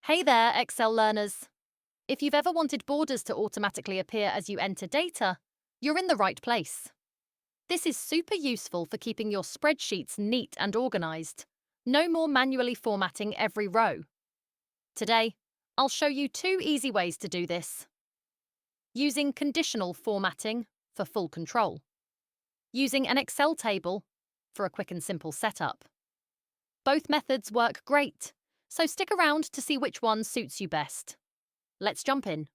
Hey there, Excel learners. If you've ever wanted borders to automatically appear as you enter data, you're in the right place. This is super useful for keeping your spreadsheets neat and organized. No more manually formatting every row. Today, I'll show you two easy ways to do this. Using conditional formatting for full control. Using an Excel table for a quick and simple setup. Both methods work great, so stick around to see which one suits you best. Let's jump in.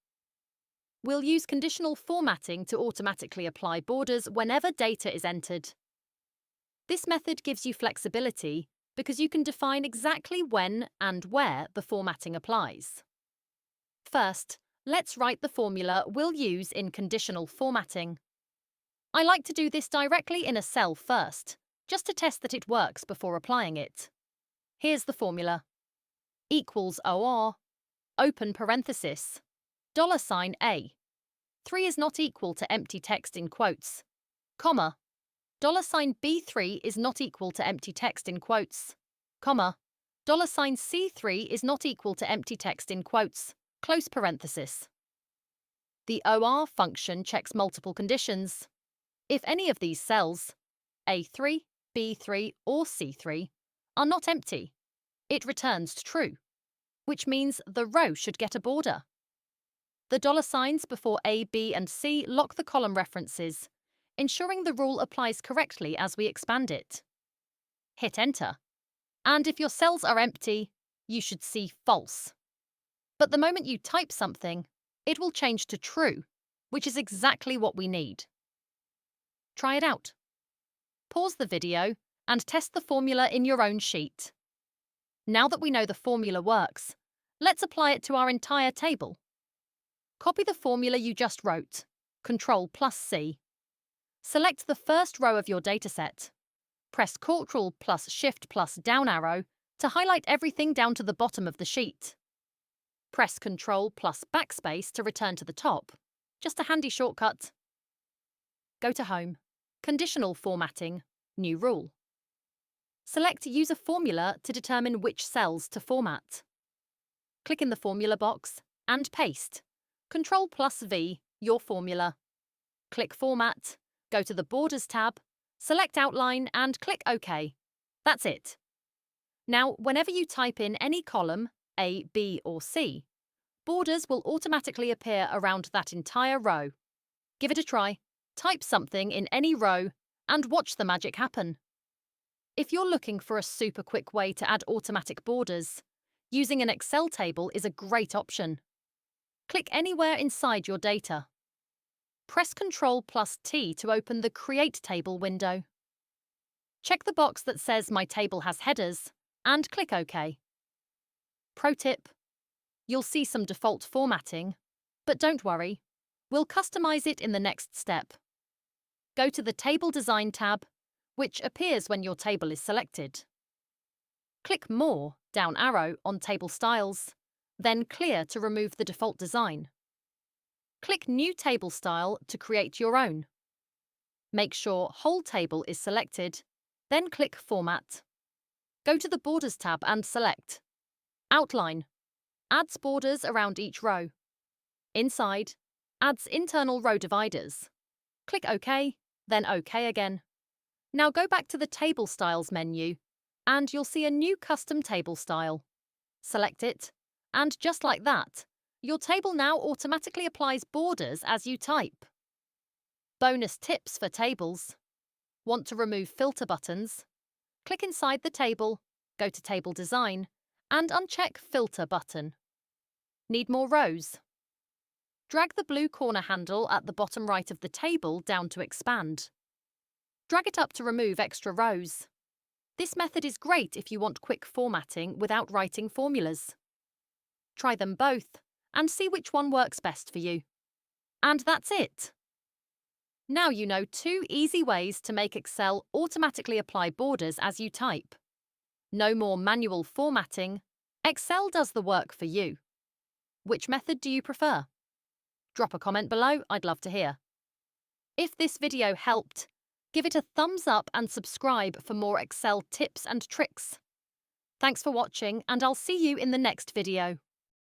We'll use conditional formatting to automatically apply borders whenever data is entered. This method gives you flexibility because you can define exactly when and where the formatting applies. First, let's write the formula we'll use in conditional formatting. I like to do this directly in a cell first, just to test that it works before applying it. Here's the formula. Equals OR, open parenthesis, $A. 3 is not equal to empty text in quotes, comma, $B3 is not equal to empty text in quotes, comma, $C3 is not equal to empty text in quotes, close parenthesis. The OR function checks multiple conditions. If any of these cells, A3, B3, or C3, are not empty, it returns true, which means the row should get a border. The dollar signs before A, B, and C lock the column references, ensuring the rule applies correctly as we expand it. Hit Enter. And if your cells are empty, you should see false. But the moment you type something, it will change to true, which is exactly what we need. Try it out. Pause the video and test the formula in your own sheet. Now that we know the formula works, let's apply it to our entire table. Copy the formula you just wrote, Ctrl+C. Select the first row of your dataset. Press Ctrl+Shift+down arrow to highlight everything down to the bottom of the sheet. Press Ctrl+Backspace to return to the top. Just a handy shortcut. Go to Home, Conditional Formatting, New Rule. Select Use a formula to determine which cells to format. Click in the formula box and paste. Ctrl+V, your formula. Click Format, go to the Borders tab, select Outline and click OK. That's it. Now, whenever you type in any column, A, B or C, borders will automatically appear around that entire row. Give it a try, type something in any row and watch the magic happen. If you're looking for a super quick way to add automatic borders, using an Excel table is a great option. Click anywhere inside your data. Press Ctrl+T to open the Create Table window. Check the box that says My table has headers and click OK. Pro tip: you'll see some default formatting, but don't worry, we'll customize it in the next step. Go to the Table Design tab, which appears when your table is selected. Click More down arrow on Table Styles, then Clear to remove the default design. Click New Table Style to create your own. Make sure Whole Table is selected, then click Format. Go to the Borders tab and select Outline. Adds borders around each row. Inside, adds internal row dividers. Click OK, then OK again. Now go back to the Table Styles menu, and you'll see a new custom table style. Select it, and just like that, your table now automatically applies borders as you type. Bonus tips for tables. Want to remove filter buttons? Click inside the table, go to Table Design, and uncheck Filter button. Need more rows? Drag the blue corner handle at the bottom right of the table down to expand. Drag it up to remove extra rows. This method is great if you want quick formatting without writing formulas. Try them both and see which one works best for you. And that's it. Now you know two easy ways to make Excel automatically apply borders as you type. No more manual formatting. Excel does the work for you. Which method do you prefer? Drop a comment below, I'd love to hear. If this video helped, give it a thumbs up and subscribe for more Excel tips and tricks. Thanks for watching, and I'll see you in the next video.